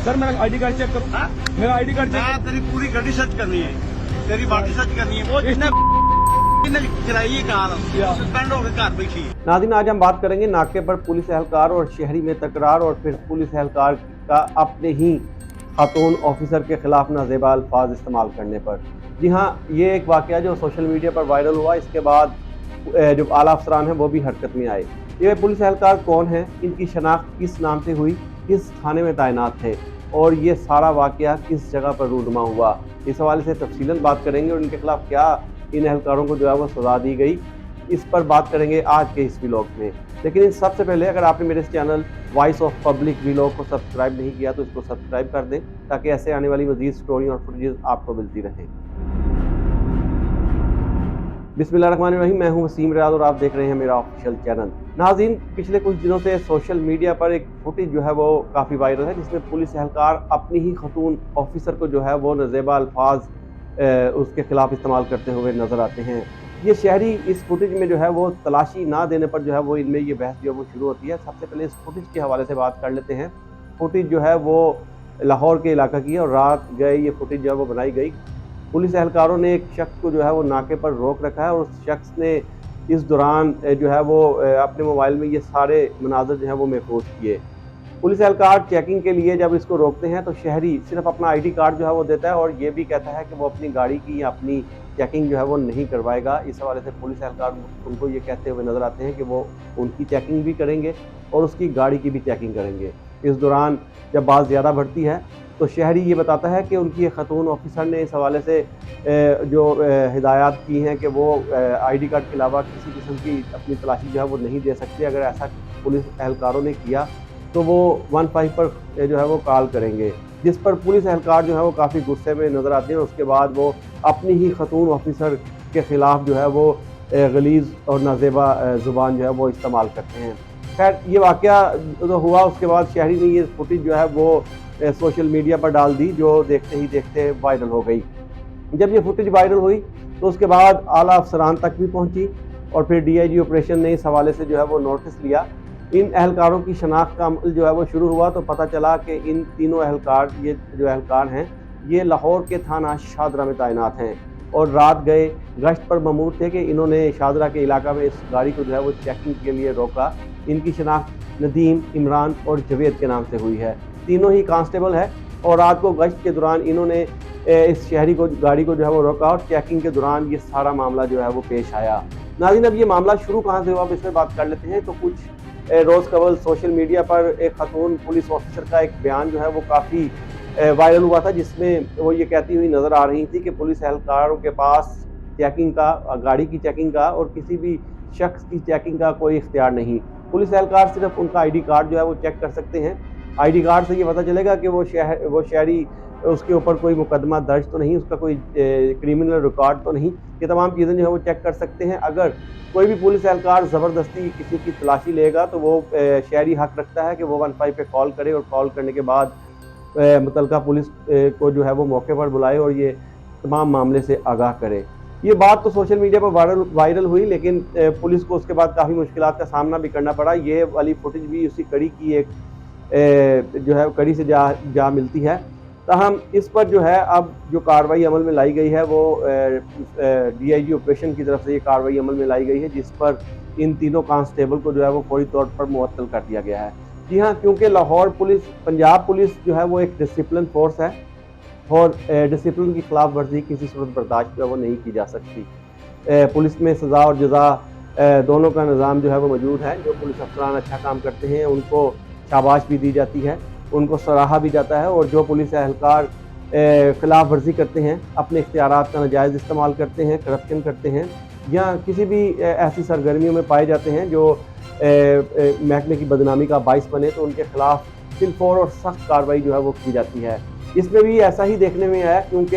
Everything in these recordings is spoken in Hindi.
सर मेरा आईडी कार्ड चेक करो। हाँ? मेरा आईडी कार्ड चेक मैं तेरी पूरी गाड़ी सर्च करनी है, तेरी बॉडी सर्च करनी है। वो जिसने चलाई है कार सस्पेंड होकर घर बैठी है। नाज़रीन, आज हम बात करेंगे नाके पर पुलिस एहलकार और शहरी में तकरार और फिर पुलिस एहलकार का अपने ही खातून ऑफिसर के खिलाफ नाजेबा अल्फाज इस्तेमाल करने पर। जी हाँ, ये एक वाक़या जो सोशल मीडिया पर वायरल हुआ, इसके बाद जो आला अफसरान हैं वो भी हरकत में आए। ये पुलिस एहलकार कौन है, इनकी शनाख्त किस नाम से हुई, किस थाने में तैनात थे और ये सारा वाक़या किस जगह पर रूनुमा हुआ, इस हवाले से तफसीलन बात करेंगे और इनके खिलाफ क्या इन एहलकारों को जो है वो सज़ा दी गई, इस पर बात करेंगे आज के इस व्लॉग में। लेकिन सबसे पहले अगर आपने मेरे इस channel voice of public vlog को सब्सक्राइब नहीं किया तो इसको सब्सक्राइब कर दें ताकि ऐसे आने वाली मज़ीद स्टोरी और फुटेज आपको मिलती रहें। बिस्मिल्लाहिर्रहमानिर्रहीम, मैं हूं वसीम रियाज और आप देख रहे हैं मेरा ऑफिशियल चैनल। नाज़रीन, पिछले कुछ दिनों से सोशल मीडिया पर एक फुटेज जो है वो काफ़ी वायरल है, जिसमें पुलिस एहलकार अपनी ही खातून ऑफिसर को जो है वो नाजेबा अल्फाज उसके खिलाफ इस्तेमाल करते हुए नज़र आते हैं। ये शहरी इस फुटेज में जो है वो तलाशी ना देने पर जो है वो इनमें ये बहस जो है वो शुरू होती है। सबसे पहले इस फुटेज के हवाले से बात कर लेते हैं। फुटेज जो है वो लाहौर के इलाका की है और रात गए ये फुटेज जो है वो बनाई गई। पुलिस एहलकारों ने एक शख्स को जो है वो नाके पर रोक रखा है और उस शख्स ने इस दौरान जो है वो अपने मोबाइल में ये सारे मनाज़र जो है वो महफूज किए। पुलिस एहलकार चेकिंग के लिए जब इसको रोकते हैं तो शहरी सिर्फ अपना आईडी कार्ड जो है वो देता है और ये भी कहता है कि वो अपनी गाड़ी की या अपनी चेकिंग जो है वो नहीं करवाएगा। इस हवाले से पुलिस एहलकार उनको ये कहते हुए नज़र आते हैं कि वो उनकी चेकिंग भी करेंगे और उसकी गाड़ी की भी चेकिंग करेंगे। इस दौरान जब बात ज़्यादा बढ़ती है तो शहरी ये बताता है कि उनकी खातून ऑफिसर ने इस हवाले से जो हिदायत की हैं कि वो आईडी कार्ड के अलावा किसी किस्म की अपनी तलाशी जो है वो नहीं दे सकते। अगर ऐसा पुलिस एहलकारों ने किया तो वो 15 पर जो है वो कॉल करेंगे, जिस पर पुलिस एहलकार जो है वो काफ़ी गुस्से में नज़र आते हैं। उसके बाद वो अपनी ही खातून ऑफिसर के ख़िलाफ़ जो है वो गलीज़ और नाजेबा ज़ुबान जो है वो इस्तेमाल करते हैं। खैर, ये वाक़या जो हुआ उसके बाद शहरी ने ये फुटेज जो है वो सोशल मीडिया पर डाल दी, जो देखते ही देखते वायरल हो गई। जब ये फुटेज वायरल हुई तो उसके बाद आला अफसरान तक भी पहुंची और फिर डीआईजी ऑपरेशन ने इस हवाले से जो है वो नोटिस लिया। इन एहलकारों की शनाख्त का अमल जो है वो शुरू हुआ तो पता चला कि इन तीनों एहलकार, ये जो एहलकार हैं, ये लाहौर के थाना शादरा में तैनात हैं और रात गए गश्त पर ममूर थे कि इन्होंने शादरा के इलाका में इस गाड़ी को जो है वो चेकिंग के लिए रोका। इनकी शनाख्त नदीम, इमरान और जवेद के नाम से हुई है। तीनों ही कांस्टेबल है और रात को गश्त के दौरान इन्होंने इस शहरी को गाड़ी को जो है वो रोका और चेकिंग के दौरान ये सारा मामला जो है वो पेश आया। नाज़रीन, अब ये मामला शुरू कहाँ से हुआ अब इसमें बात कर लेते हैं। तो कुछ रोज़ कबल सोशल मीडिया पर एक खातून पुलिस ऑफिसर का एक बयान जो है वो काफ़ी वायरल हुआ था, जिसमें वो ये कहती हुई नज़र आ रही थी कि पुलिस एहलकारों के पास चेकिंग का, गाड़ी की चेकिंग का और किसी भी शख्स की चेकिंग का कोई इख्तियार नहीं। पुलिस एहलकार सिर्फ उनका आईडी कार्ड जो है वो चेक कर सकते हैं। आईडी कार्ड से ये पता चलेगा कि वो शहरी, उसके ऊपर कोई मुकदमा दर्ज तो नहीं, उसका कोई क्रिमिनल रिकॉर्ड तो नहीं। ये तमाम चीज़ें जो है वो चेक कर सकते हैं। अगर कोई भी पुलिस एहलकार ज़बरदस्ती किसी की तलाशी लेगा तो वो शहरी हक रखता है कि वो 15 पे कॉल करे और कॉल करने के बाद मुतलका पुलिस को जो है वो मौके पर बुलाए और ये तमाम मामले से आगाह करे। ये बात तो सोशल मीडिया पर वायरल हुई, लेकिन पुलिस को उसके बाद काफ़ी मुश्किलात का सामना भी करना पड़ा। ये वाली फुटेज भी उसी कड़ी की एक जो है कड़ी से जा मिलती है। ताहम इस पर जो है अब जो कार्रवाई अमल में लाई गई है वो डीआईजी ऑपरेशन की तरफ से ये कार्रवाई अमल में लाई गई है, जिस पर इन तीनों कांस्टेबल को जो है वो फौरी तौर पर मुअत्तल कर दिया गया है। जी हाँ, क्योंकि लाहौर पुलिस, पंजाब पुलिस जो है वो एक डिसिप्लिन फोर्स है और डिसिप्लिन की खिलाफ वर्जी किसी सूरत बर्दाश्त जो है वो नहीं की जा सकती। पुलिस में सज़ा और जज़ा दोनों का निज़ाम जो है वो मौजूद है। जो पुलिस अफसरान अच्छा काम करते हैं उनको शाबाश भी दी जाती है, उनको सराहा भी जाता है और जो पुलिस एहलकार खिलाफ वर्जी करते हैं, अपने इख्तियारात का नाजायज़ इस्तेमाल करते हैं, करप्शन करते हैं या किसी भी ऐसी सरगर्मियों में पाए जाते हैं जो महकमे की बदनामी का बाइस बने, तो उनके खिलाफ फिलफौर और सख्त कार्रवाई जो है वो की जाती है। इसमें भी ऐसा ही देखने में आया, क्योंकि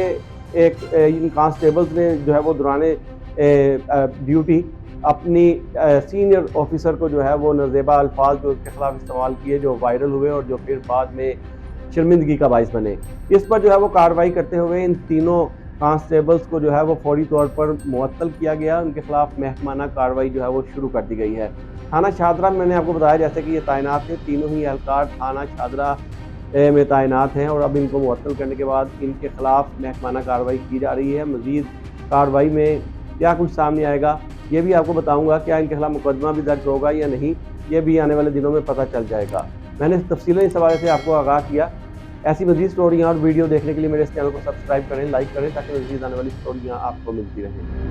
एक इन कांस्टेबल्स ने जो है वो दौरान ड्यूटी अपनी सीनियर ऑफिसर को जो है वो नाजेबा अल्फाज जो उसके खिलाफ इस्तेमाल किए, जो वायरल हुए और जो फिर बाद में शर्मिंदगी का बाइस बने। इस पर जो है वो कार्रवाई करते हुए इन तीनों कांस्टेबल्स को जो है वो फौरी तौर पर मुअत्तल किया गया। उनके खिलाफ महकमाना कार्रवाई जो है वो शुरू कर दी गई है। थाना शादरा में मैंने आपको बताया जैसे कि ये तैनात थे तीनों ही एहलकार थाना शादरा में तैनात हैं और अब इनको मुअत्तल करने के बाद इनके खिलाफ महकमाना कार्रवाई की जा रही है। मज़ीद कार्रवाई में क्या कुछ सामने आएगा ये भी आपको बताऊंगा। क्या इनके खिलाफ मुकदमा भी दर्ज होगा या नहीं, ये भी आने वाले दिनों में पता चल जाएगा। मैंने तफसीलें इस हवाले से आपको आगाह किया। ऐसी मज़ीद स्टोरियाँ और वीडियो देखने के लिए मेरे इस चैनल को सब्सक्राइब करें, लाइक करें, ताकि मज़ीद आने वाली स्टोरियाँ आपको मिलती रहें।